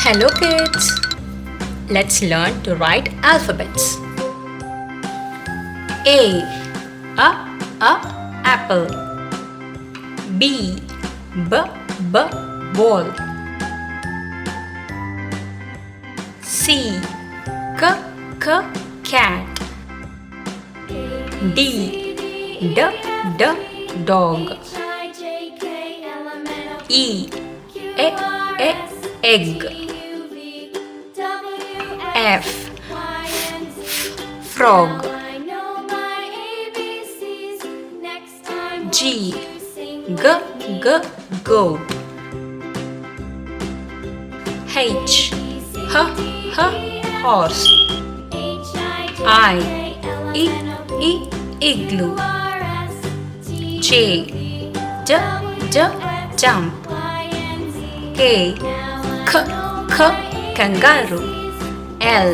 Hello kids! Let's learn to write alphabets. A apple. B ball. C cat. D dog. E egg. F frog. G goat. H horse. I igloo. J jump. K kangaroo. L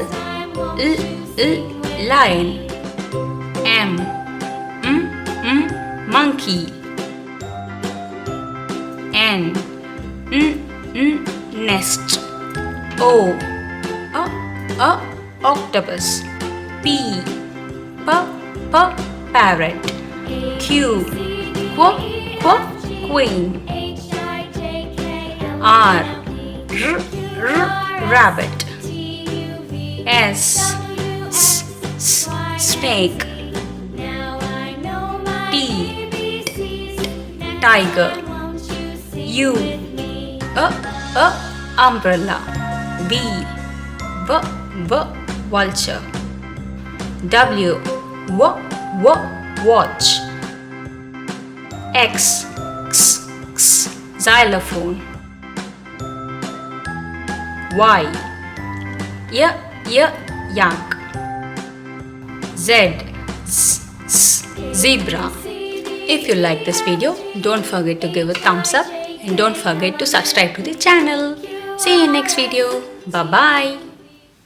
lion. M monkey. N nest. O octopus. P parrot. Q queen. R rabbit. S snake. T tiger. U umbrella. V vulture. W watch. X xylophone. Y yak. Z zebra. If you like this video, don't forget to give a thumbs up and don't forget to subscribe to the channel. See you in next video. Bye bye.